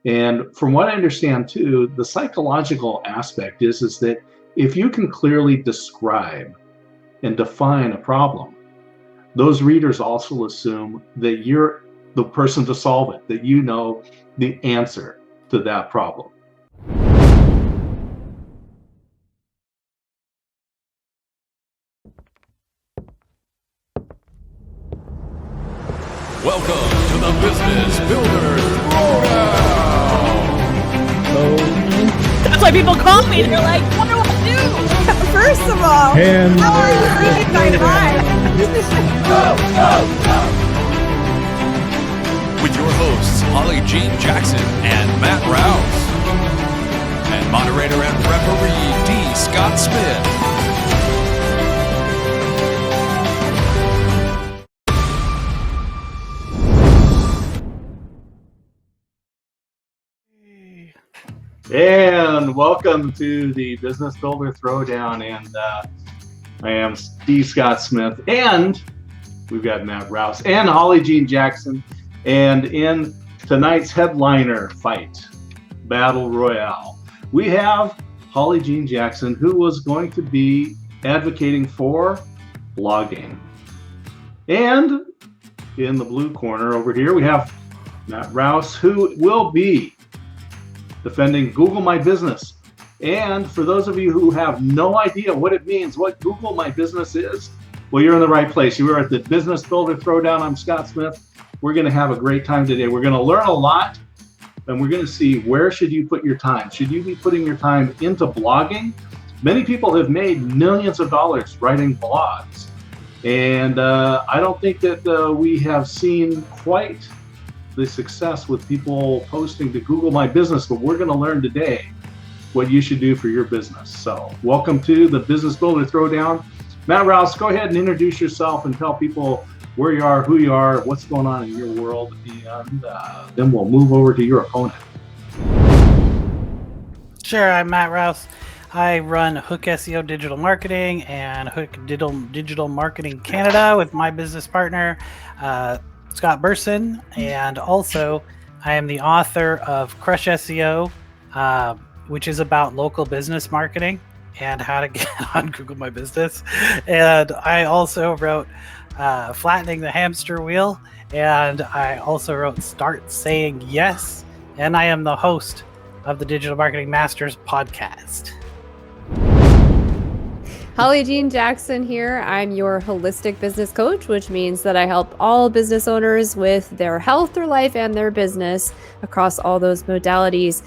And from what I understand too, the psychological aspect is that if you can clearly describe and define a problem, those readers also assume that you're the person to solve it, that you know the answer to that problem. Welcome to the Business Builder Throwdown. That's why people call me. They're like, what do I do? First of all, how are you reading my mind? With your hosts, Holly Jean Jackson and Matt Rouse. And moderator and referee, D. Scott Smith. And welcome to the Business Builder Throwdown, and I am D. Scott Smith, and we've got Matt Rouse and Holly Jean Jackson, and in tonight's headliner fight, Battle Royale, we have Holly Jean Jackson, who was going to be advocating for blogging, and in the blue corner over here, we have Matt Rouse, who will be defending Google My Business. And for those of you who have no idea what it means, what Google My Business is, well, you're in the right place. You are at the Business Builder Throwdown. I'm Scott Smith. We're going to have a great time today. We're going to learn a lot, and we're going to see where should you put your time. Should you be putting your time into blogging? Many people have made millions of dollars writing blogs, and I don't think that we have seen quite the success with people posting to Google My Business, but we're going to learn today what you should do for your business. So welcome to the Business Builder Throwdown. Matt Rouse, go ahead and introduce yourself and tell people where you are, who you are, what's going on in your world, and then we'll move over to your opponent. Sure, I'm Matt Rouse. I run Hook SEO Digital Marketing and Hook Digital Marketing Canada with my business partner, Scott Burson, and also I am the author of Crush SEO, which is about local business marketing and how to get on Google My Business. And I also wrote Flattening the Hamster Wheel, and I also wrote Start Saying Yes, and I am the host of the Digital Marketing Masters podcast. Holly Jean Jackson here. I'm your holistic business coach, which means that I help all business owners with their health, their life, and their business across all those modalities.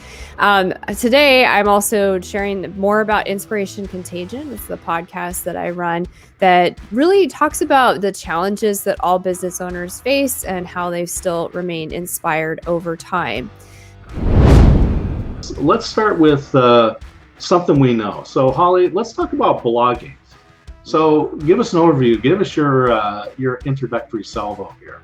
Today, I'm also sharing more about Inspiration Contagion. It's the podcast that I run that really talks about the challenges that all business owners face and how they still remain inspired over time. Let's start with something we know. So Holly, let's talk about blogging. So give us an overview. Give us your introductory salvo here.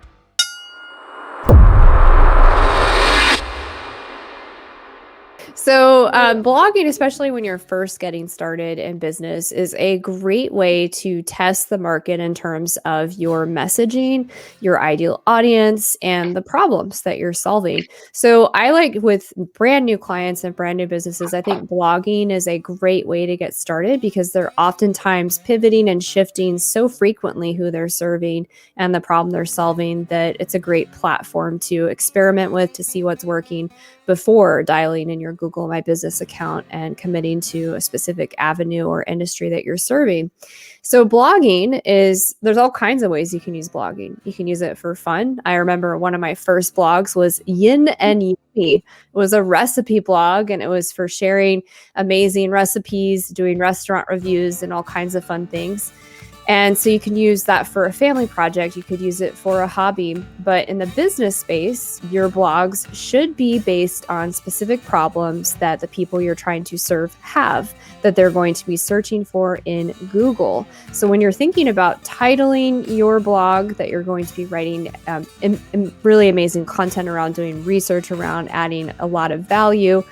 So blogging, especially when you're first getting started in business, is a great way to test the market in terms of your messaging, your ideal audience, and the problems that you're solving. So I like with brand new clients and brand new businesses, I think blogging is a great way to get started because they're oftentimes pivoting and shifting so frequently who they're serving and the problem they're solving that it's a great platform to experiment with to see what's working before dialing in your Google My Business account and committing to a specific avenue or industry that you're serving. So blogging there's all kinds of ways you can use blogging. You can use it for fun. I remember one of my first blogs was Yin and Yummy. It was a recipe blog, and it was for sharing amazing recipes, doing restaurant reviews, and all kinds of fun things. And so you can use that for a family project. You could use it for a hobby. But in the business space, your blogs should be based on specific problems that the people you're trying to serve have, that they're going to be searching for in Google. So when you're thinking about titling your blog that you're going to be writing really amazing content around, doing research around, adding a lot of value,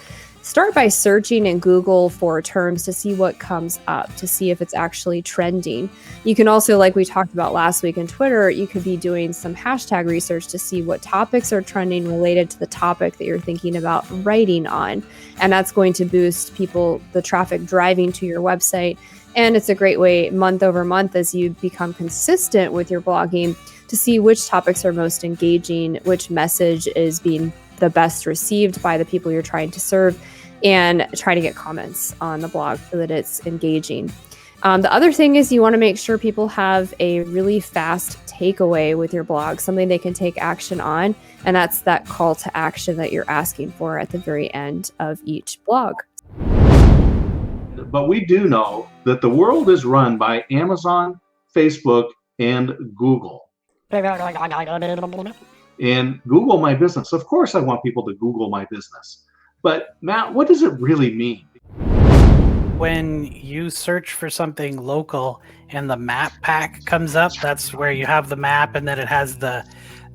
start by searching in Google for terms to see what comes up, to see if it's actually trending. You can also, like we talked about last week in Twitter, you could be doing some hashtag research to see what topics are trending related to the topic that you're thinking about writing on. And that's going to boost the traffic driving to your website. And it's a great way, month over month, as you become consistent with your blogging, to see which topics are most engaging, which message is being the best received by the people you're trying to serve, and try to get comments on the blog so that it's engaging. The other thing is you want to make sure people have a really fast takeaway with your blog, something they can take action on. And that's that call to action that you're asking for at the very end of each blog. But we do know that the world is run by Amazon, Facebook, and Google. And Google My Business. Of course, I want people to Google my business. But Matt, what does it really mean? When you search for something local and the map pack comes up, that's where you have the map, and then it has the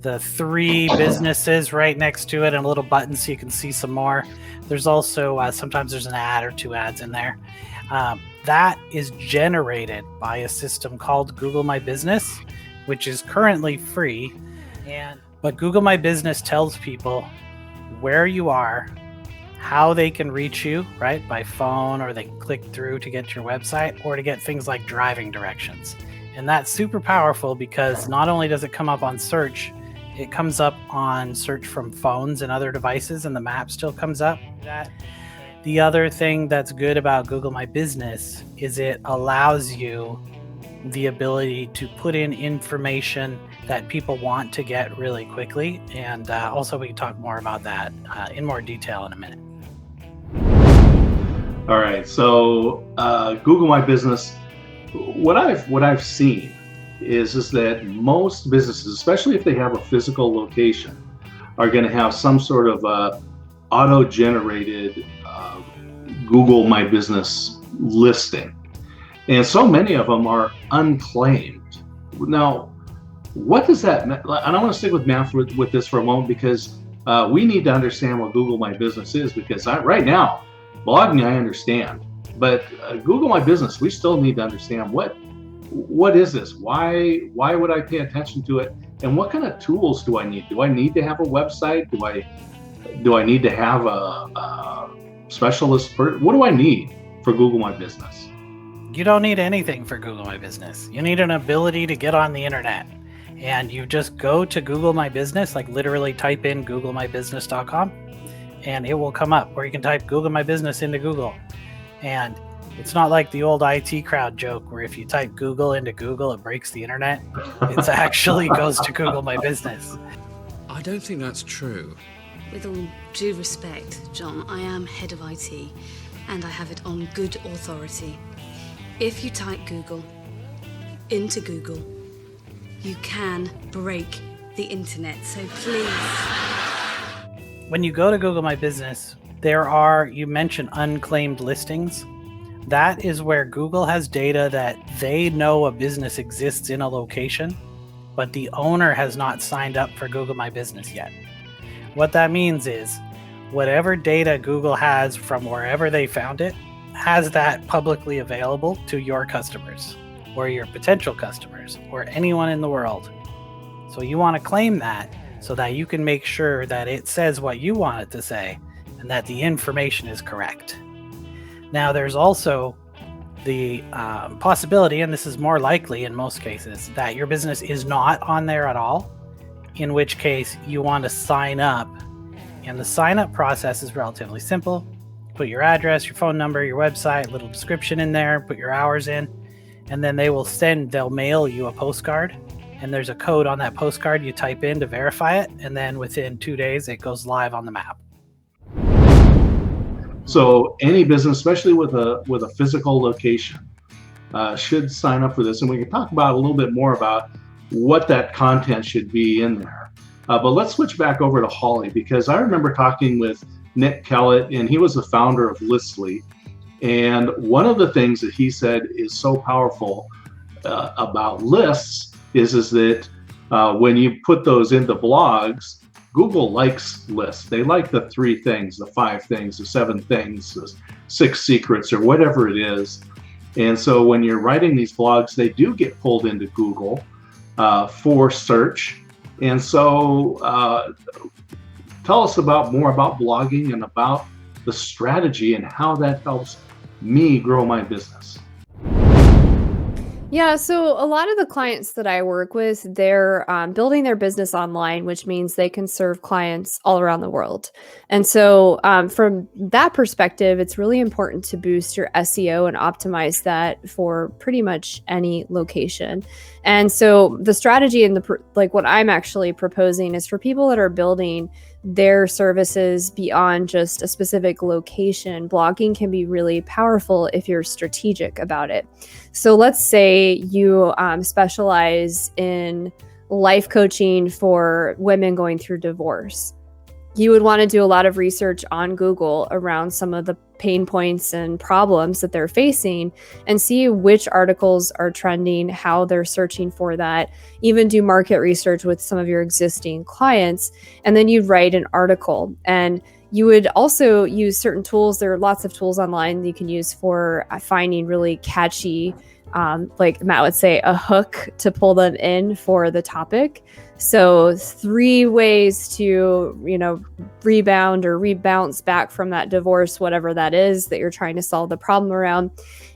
3 businesses right next to it and a little button so you can see some more. There's also sometimes there's an ad or 2 ads in there. That is generated by a system called Google My Business, which is currently free. But Google My Business tells people where you are, how they can reach you, right? By phone, or they can click through to get to your website, or to get things like driving directions. And that's super powerful because not only does it come up on search, it comes up on search from phones and other devices, and the map still comes up. The other thing that's good about Google My Business is it allows you the ability to put in information that people want to get really quickly. And also we can talk more about that in more detail in a minute. All right, so Google My Business, what I've seen is that most businesses, especially if they have a physical location, are going to have some sort of auto-generated Google My Business listing. And so many of them are unclaimed. Now, what does that mean? And I want to stick with Matt with this for a moment, because we need to understand what Google My Business is, because right now, blogging I understand, but Google My Business, we still need to understand what is this? Why would I pay attention to it? And what kind of tools do I need? Do I need to have a website? Do I need to have a specialist? What do I need for Google My Business? You don't need anything for Google My Business. You need an ability to get on the internet. And you just go to Google My Business, like literally type in googlemybusiness.com, and it will come up. Or you can type Google My Business into Google. And it's not like the old IT crowd joke where if you type Google into Google, it breaks the internet. It actually goes to Google My Business. I don't think that's true. With all due respect, John, I am head of IT, and I have it on good authority. If you type Google into Google, you can break the internet, so please. When you go to Google My Business, there are, you mentioned unclaimed listings. That is where Google has data that they know a business exists in a location, but the owner has not signed up for Google My Business yet. What that means is whatever data Google has from wherever they found it, has that publicly available to your customers or your potential customers or anyone in the world. So you want to claim that so that you can make sure that it says what you want it to say and that the information is correct. Now, there's also the possibility, and this is more likely in most cases, that your business is not on there at all, in which case you want to sign up. And the sign up process is relatively simple. Put your address, your phone number, your website, little description in there, put your hours in, and then they'll mail you a postcard. And there's a code on that postcard you type in to verify it. And then within 2 days, it goes live on the map. So any business, especially with a physical location, should sign up for this. And we can talk about a little bit more about what that content should be in there. But let's switch back over to Holly, because I remember talking with Nick Kellett, and he was the founder of Listly. And one of the things that he said is so powerful about lists is that when you put those into blogs, Google likes lists. They like the 3 things, the 5 things, the 7 things, the 6 secrets, or whatever it is. And so when you're writing these blogs, they do get pulled into Google for search. And so tell us more about blogging and about the strategy and how that helps me grow my business. Yeah, so a lot of the clients that I work with, they're building their business online, which means they can serve clients all around the world. And so from that perspective, it's really important to boost your SEO and optimize that for pretty much any location. And so the strategy and what I'm actually proposing is for people that are building their services beyond just a specific location. Blogging can be really powerful if you're strategic about it. So let's say you specialize in life coaching for women going through divorce. You would want to do a lot of research on Google around some of the pain points and problems that they're facing and see which articles are trending, how they're searching for that, even do market research with some of your existing clients. And then you'd write an article, and you would also use certain tools. There are lots of tools online you can use for finding really catchy, like Matt would say, a hook to pull them in for the topic. So 3 ways to, rebound or rebounce back from that divorce, whatever that is that you're trying to solve the problem around.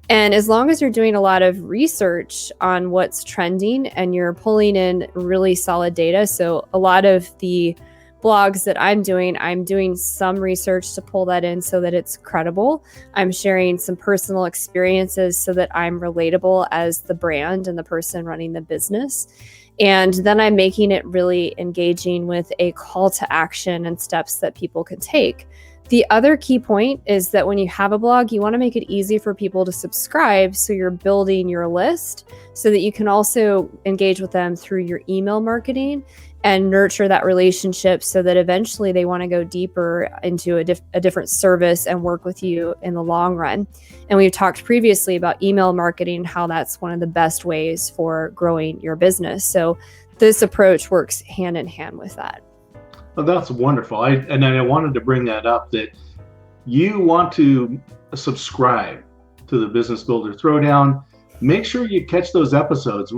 And as long as you're doing a lot of research on what's trending and you're pulling in really solid data. So a lot of the blogs that I'm doing some research to pull that in so that it's credible. I'm sharing some personal experiences so that I'm relatable as the brand and the person running the business. And then I'm making it really engaging with a call to action and steps that people can take. The other key point is that when you have a blog, you want to make it easy for people to subscribe. So you're building your list so that you can also engage with them through your email marketing and nurture that relationship so that eventually they want to go deeper into a different service and work with you in the long run. And we've talked previously about email marketing, how that's one of the best ways for growing your business. So this approach works hand in hand with that. Well, that's wonderful. I wanted to bring that up, that you want to subscribe to the Business Builder Throwdown. Make sure you catch those episodes.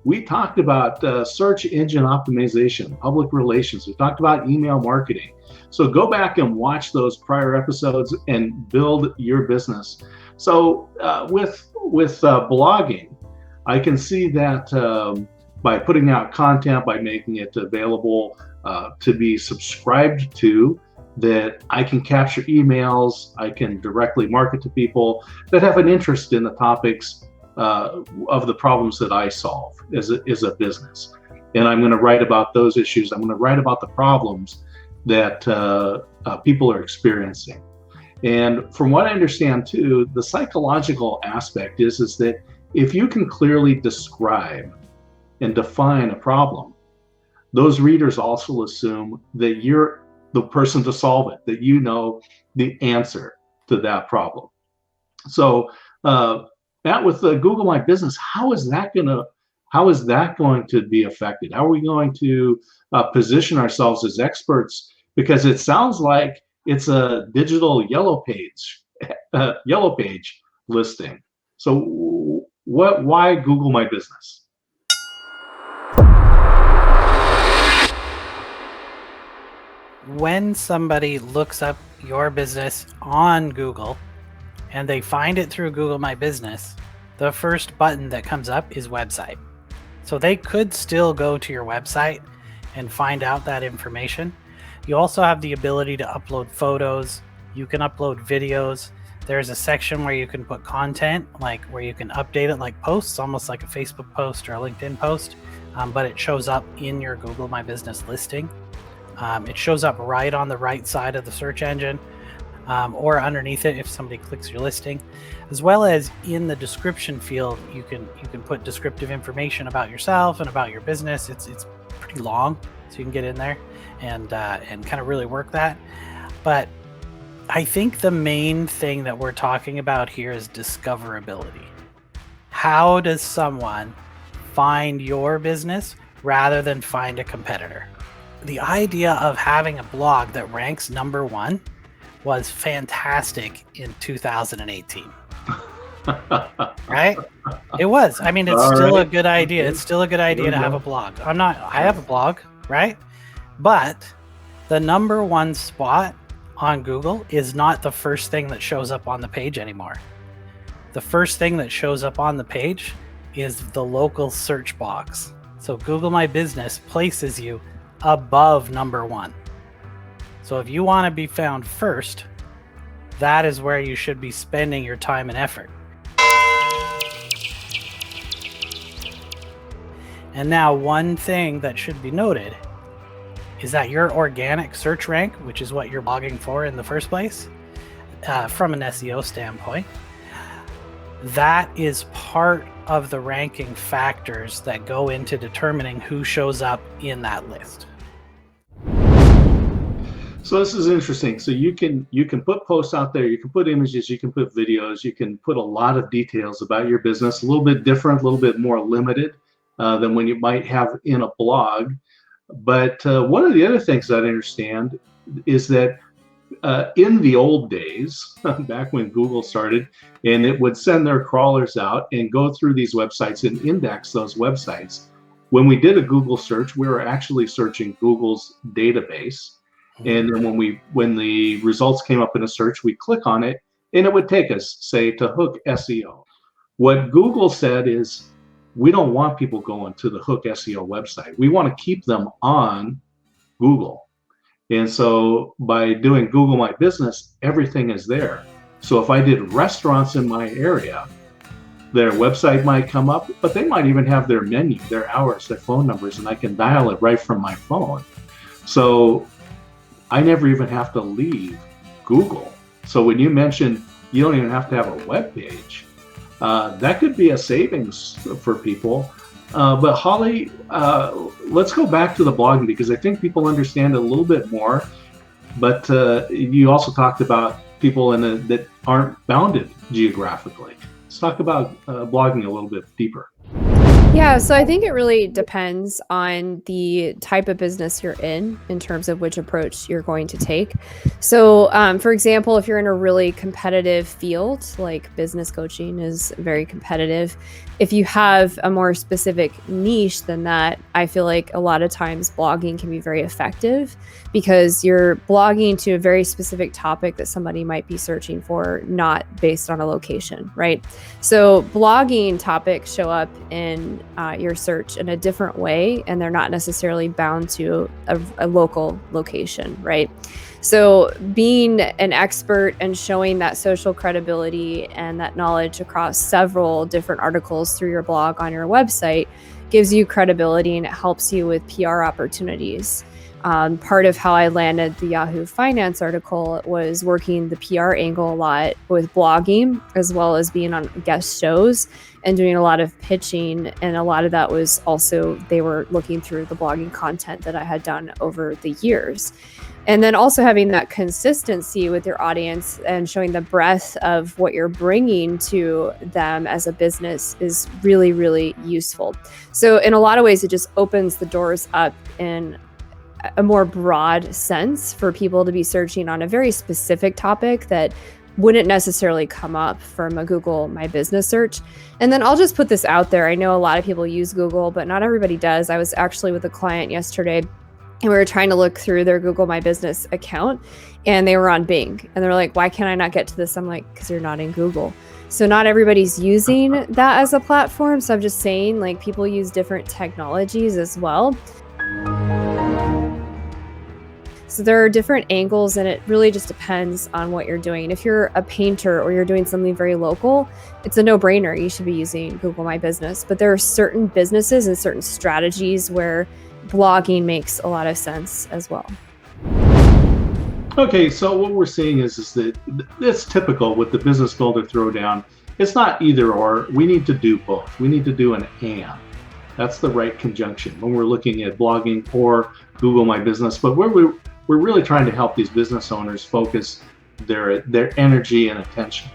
We talked about search engine optimization, public relations. We talked about email marketing. So go back and watch those prior episodes and build your business. So with blogging, I can see that by putting out content, by making it available to be subscribed to, that I can capture emails, I can directly market to people that have an interest in the topics of the problems that I solve as a business. And I'm going to write about those issues. I'm going to write about the problems that people are experiencing. And from what I understand too, the psychological aspect is that if you can clearly describe and define a problem, those readers also assume that you're the person to solve it, that you know the answer to that problem. So Matt, with Google My Business, how is that going to be affected? How are we going to position ourselves as experts? Because it sounds like it's a digital yellow page listing. So why Google My Business? When somebody looks up your business on Google and they find it through Google My Business, the first button that comes up is website. So they could still go to your website and find out that information. You also have the ability to upload photos. You can upload videos. There's a section where you can put content, like where you can update it like posts, almost like a Facebook post or a LinkedIn post, but it shows up in your Google My Business listing. It shows up right on the right side of the search engine, or underneath it if somebody clicks your listing, as well as in the description field. You can put descriptive information about yourself and about your business. It's pretty long, so you can get in there and kind of really work that. But I think the main thing that we're talking about here is discoverability. How does someone find your business rather than find a competitor? the idea of having a blog that ranks number one was fantastic in 2018. Right? It was. I mean, it's All still a right. good idea. It's still a good idea to have a blog. I have a blog, right? But the number one spot on Google is not the first thing that shows up on the page anymore. The first thing that shows up on the page is the local search box. So Google My Business places you above number one. So if you want to be found first, that is where you should be spending your time and effort. And now one thing that should be noted is that your organic search rank, which is what you're blogging for in the first place, from an SEO standpoint, that is part of the ranking factors that go into determining who shows up in that list. So this is interesting. So you can put posts out there, you can put images, you can put videos, you can put a lot of details about your business, a little bit different, a little bit more limited than when you might have in a blog. But one of the other things that I understand is that in the old days, back when Google started, and it would send their crawlers out and go through these websites and index those websites. When we did a Google search, we were actually searching Google's database. And then when the results came up in a search, we click on it and it would take us, say, to Hook SEO. What Google said is, we don't want people going to the Hook SEO website. We want to keep them on Google. And so by doing Google My Business, everything is there. So if I did restaurants in my area, their website might come up, but they might even have their menu, their hours, their phone numbers, and I can dial it right from my phone. So I never even have to leave Google. So when you mentioned you don't even have to have a web page, that could be a savings for people. But Holly, let's go back to the blogging, because I think people understand it a little bit more. But you also talked about people that aren't bounded geographically. Let's talk about blogging a little bit deeper. Yeah, so I think it really depends on the type of business you're in terms of which approach you're going to take. So, for example, if you're in a really competitive field, like business coaching is very competitive, if you have a more specific niche than that, I feel like a lot of times blogging can be very effective because you're blogging to a very specific topic that somebody might be searching for, not based on a location, right? So blogging topics show up in your search in a different way, and they're not necessarily bound to a local location, right? So being an expert and showing that social credibility and that knowledge across several different articles through your blog on your website gives you credibility, and it helps you with PR opportunities. Part of how I landed the Yahoo Finance article was working the PR angle a lot with blogging, as well as being on guest shows and doing a lot of pitching. And a lot of that was also, they were looking through the blogging content that I had done over the years. And then also having that consistency with your audience and showing the breadth of what you're bringing to them as a business is really, really useful. So in a lot of ways, it just opens the doors up in a more broad sense for people to be searching on a very specific topic that wouldn't necessarily come up from a Google My Business search. And then I'll just put this out there. I know a lot of people use Google, but not everybody does. I was actually with a client yesterday, and we were trying to look through their Google My Business account, and they were on Bing. And they're like, why can't I not get to this? I'm like, because you're not in Google. So not everybody's using that as a platform. So I'm just saying, like, people use different technologies as well. So there are different angles, and it really just depends on what you're doing. If you're a painter or you're doing something very local, it's a no-brainer. You should be using Google My Business. But there are certain businesses and certain strategies where blogging makes a lot of sense as well. Okay, so what we're seeing is that it's typical with the Business Builder Throwdown. It's not either or. We need to do both. We need to do an and. That's the right conjunction when we're looking at blogging or Google My Business. But we're really trying to help these business owners focus their energy and attention.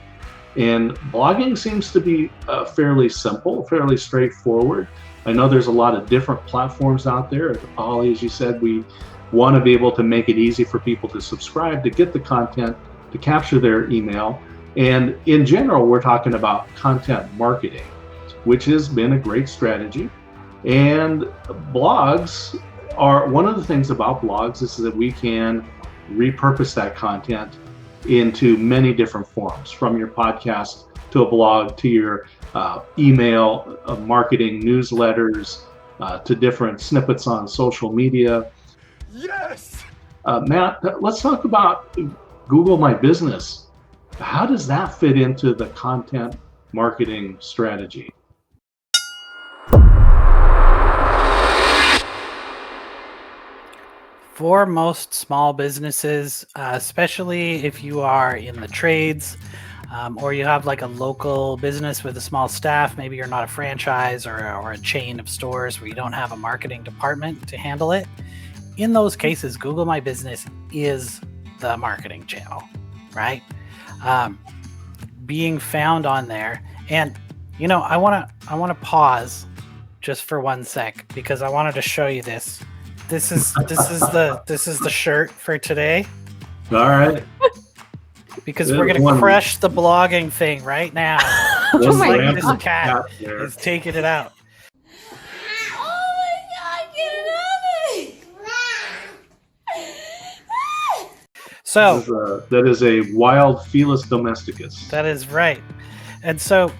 And blogging seems to be fairly simple, fairly straightforward. I know there's a lot of different platforms out there. Holly, as you said, we want to be able to make it easy for people to subscribe, to get the content, to capture their email. And in general, we're talking about content marketing, which has been a great strategy. And blogs are, one of the things about blogs is that we can repurpose that content into many different forms, from your podcast to a blog to your email marketing newsletters to different snippets on social media. Yes! Matt, let's talk about Google My Business. How does that fit into the content marketing strategy? For most small businesses, especially if you are in the trades, or you have like a local business with a small staff, maybe you're not a franchise or a chain of stores where you don't have a marketing department to handle it. In those cases, Google My Business is the marketing channel, right? Being found on there. And, you know, I want to pause just for 1 sec because I wanted to show you this. This is the shirt for today. All right. Because we're going to crush the blogging thing right now. Just like this cat is taking it out. Oh my God, get it off me! So that is a wild Felis domesticus. That is right. And so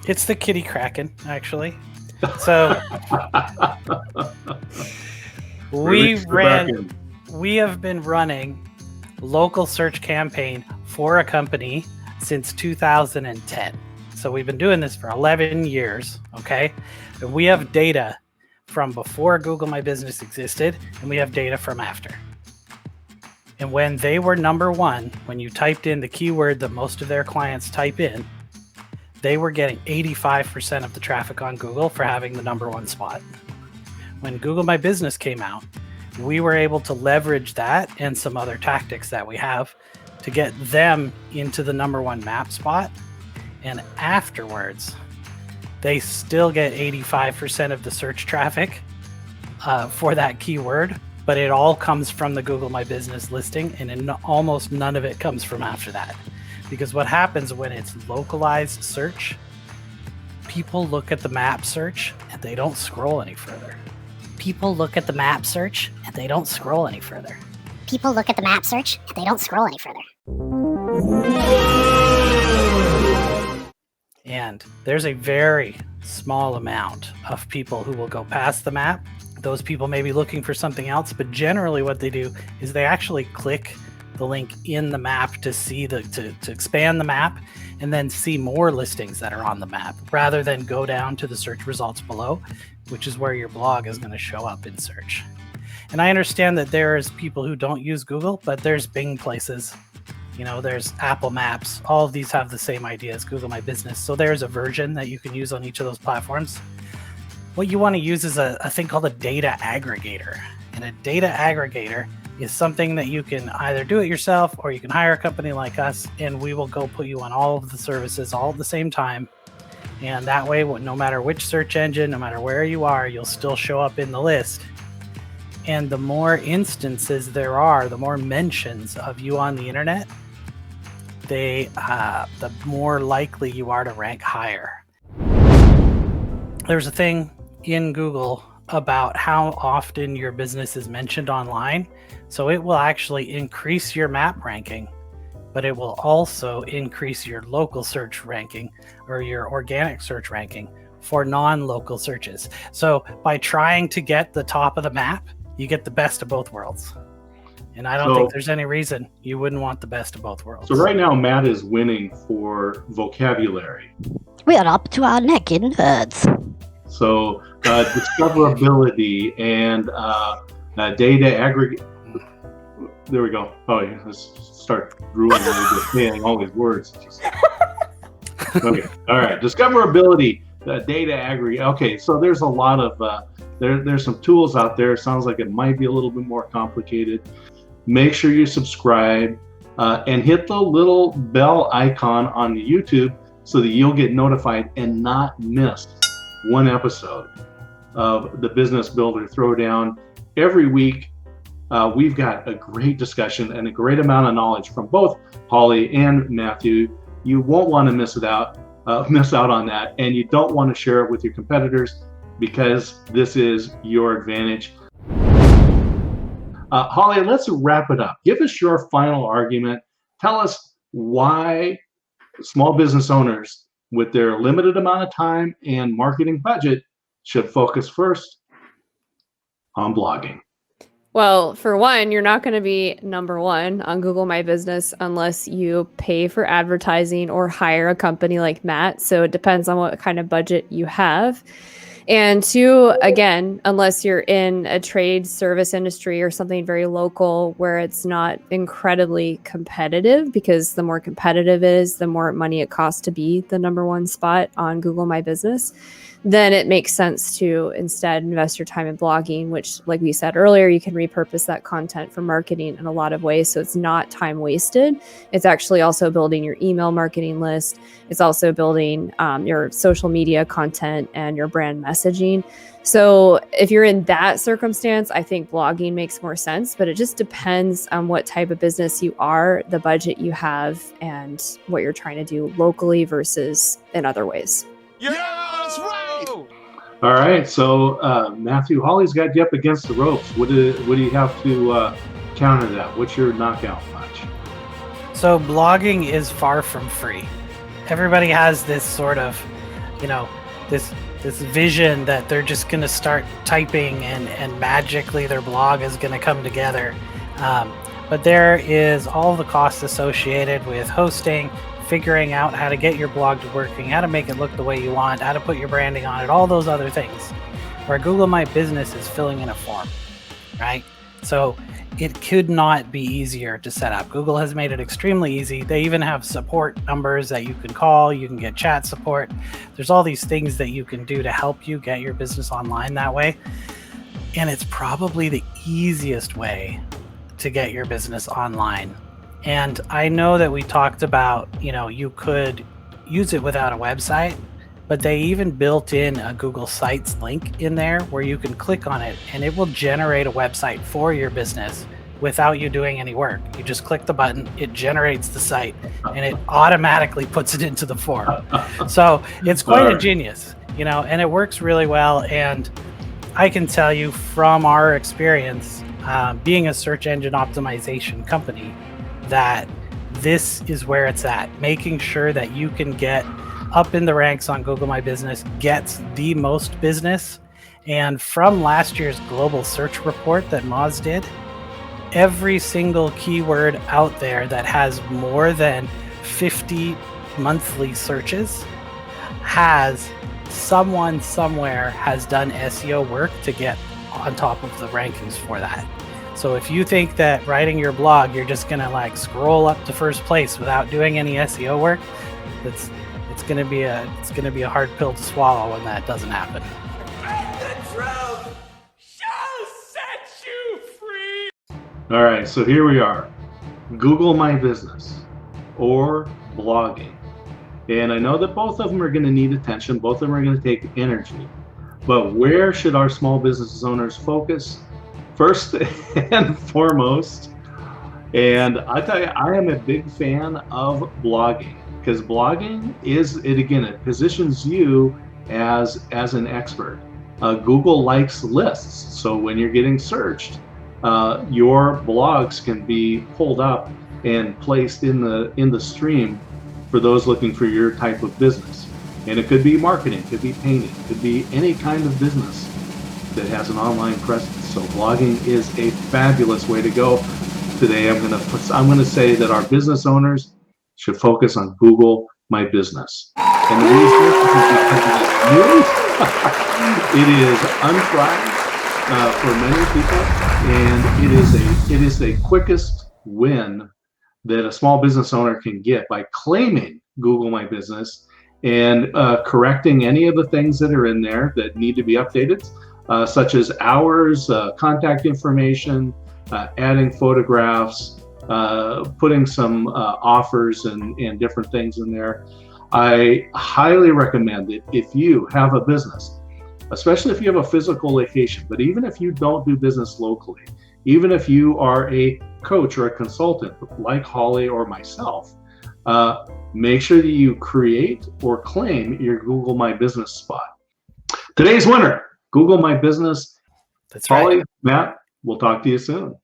it's the kitty kraken, actually. So we have been running local search campaign for a company since 2010. So we've been doing this for 11 years, okay? And we have data from before Google My Business existed, and we have data from after. And when they were number one, when you typed in the keyword that most of their clients type in, they were getting 85% of the traffic on Google for having the number one spot. When Google My Business came out, we were able to leverage that and some other tactics that we have to get them into the number one map spot. And afterwards, they still get 85% of the search traffic for that keyword, but it all comes from the Google My Business listing, and almost none of it comes from after that. Because what happens when it's localized search, people look at the map search and they don't scroll any further. People look at the map search and they don't scroll any further. People look at the map search and they don't scroll any further. And there's a very small amount of people who will go past the map. Those people may be looking for something else, but generally what they do is they actually click the link in the map to see to expand the map and then see more listings that are on the map rather than go down to the search results below, which is where your blog is going to show up in search. And I understand that there's people who don't use Google, but there's Bing places, you know, there's Apple Maps. All of these have the same idea as Google My Business. So there's a version that you can use on each of those platforms. What you want to use is a thing called a data aggregator. And a data aggregator is something that you can either do it yourself or you can hire a company like us, and we will go put you on all of the services all at the same time. And that way, no matter which search engine, no matter where you are, you'll still show up in the list. And the more instances there are, the more mentions of you on the internet, the more likely you are to rank higher. There's a thing in Google about how often your business is mentioned online. So it will actually increase your map ranking, but it will also increase your local search ranking or your organic search ranking for non-local searches. So by trying to get the top of the map, you get the best of both worlds. And I don't think there's any reason you wouldn't want the best of both worlds. So right now, Matt is winning for vocabulary. We are up to our neck in words. So discoverability and data aggregate. There we go. Oh, yeah, let's start drooling when we're just saying all these words. Okay. All right. Discoverability, data aggregate. Okay. So there's a lot of there's some tools out there. It sounds like it might be a little bit more complicated. Make sure you subscribe and hit the little bell icon on the YouTube so that you'll get notified and not miss one episode of the Business Builder Throwdown every week. we've got a great discussion and a great amount of knowledge from both Holly and Matthew. You won't want to miss out on that, and you don't want to share it with your competitors because this is your advantage. Holly, let's wrap it up. Give us your final argument. Tell us why small business owners with their limited amount of time and marketing budget should focus first on blogging. Well, for one, you're not going to be number one on Google My Business unless you pay for advertising or hire a company like Matt. So it depends on what kind of budget you have. And two, again, unless you're in a trade service industry or something very local where it's not incredibly competitive, because the more competitive it is, the more money it costs to be the number one spot on Google My Business, then it makes sense to instead invest your time in blogging, which, like we said earlier, you can repurpose that content for marketing in a lot of ways. So it's not time wasted. It's actually also building your email marketing list. It's also building your social media content and your brand messaging. So if you're in that circumstance, I think blogging makes more sense, but it just depends on what type of business you are, the budget you have, and what you're trying to do locally versus in other ways. Yeah, that's right. All right, so Matthew, Holly's got you up against the ropes. What do you have to counter that? What's your knockout punch? So blogging is far from free. Everybody has this sort of, this vision that they're just going to start typing and magically their blog is going to come together. But there is all the costs associated with hosting, figuring out how to get your blog to working, how to make it look the way you want, how to put your branding on it, all those other things. Where Google My Business is filling in a form, right? So it could not be easier to set up. Google has made it extremely easy. They even have support numbers that you can call. You can get chat support. There's all these things that you can do to help you get your business online that way. And it's probably the easiest way to get your business online. And I know that we talked about, you could use it without a website, but they even built in a Google Sites link in there where you can click on it and it will generate a website for your business without you doing any work. You just click the button, it generates the site, and it automatically puts it into the form. So it's quite ingenious, and it works really well. And I can tell you from our experience, being a search engine optimization company, that this is where it's at. Making sure that you can get up in the ranks on Google My Business gets the most business. And from last year's global search report that Moz did, every single keyword out there that has more than 50 monthly searches has someone somewhere has done SEO work to get on top of the rankings for that. So if you think that writing your blog, you're just gonna scroll up to first place without doing any SEO work, it's gonna be a hard pill to swallow when that doesn't happen. The truth shall set you free. All right, so here we are. Google My Business or blogging. And I know that both of them are going to need attention. Both of them are going to take energy. But where should our small business owners focus? First and foremost, and I tell you, I am a big fan of blogging, because blogging it positions you as an expert. Google likes lists, so when you're getting searched, your blogs can be pulled up and placed in the stream for those looking for your type of business. And it could be marketing, it could be painting, it could be any kind of business that has an online presence. So blogging is a fabulous way to go. Today I'm going to say that our business owners should focus on Google My Business. And the reason is because it is new, it is untried for many people, and it is the quickest win that a small business owner can get by claiming Google My Business and correcting any of the things that are in there that need to be updated, such as hours, contact information, adding photographs, putting some offers and different things in there. I highly recommend that if you have a business, especially if you have a physical location, but even if you don't do business locally, even if you are a coach or a consultant like Holly or myself, make sure that you create or claim your Google My Business spot. Today's winner, Google My Business. That's Holly, right. Matt, we'll talk to you soon.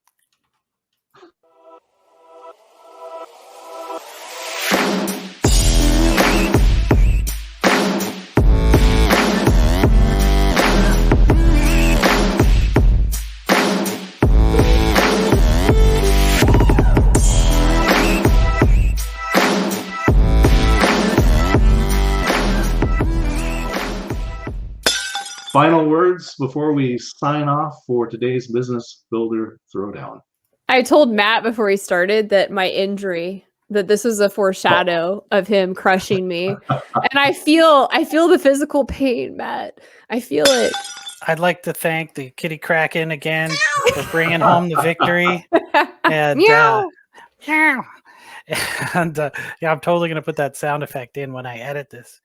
Final words before we sign off for today's Business Builder Throwdown. I told Matt before he started that my injury, that this was a foreshadow of him crushing me. And I feel the physical pain, Matt. I feel it. I'd like to thank the Kitty Kraken again for bringing home the victory. And Meow. yeah, I'm totally going to put that sound effect in when I edit this.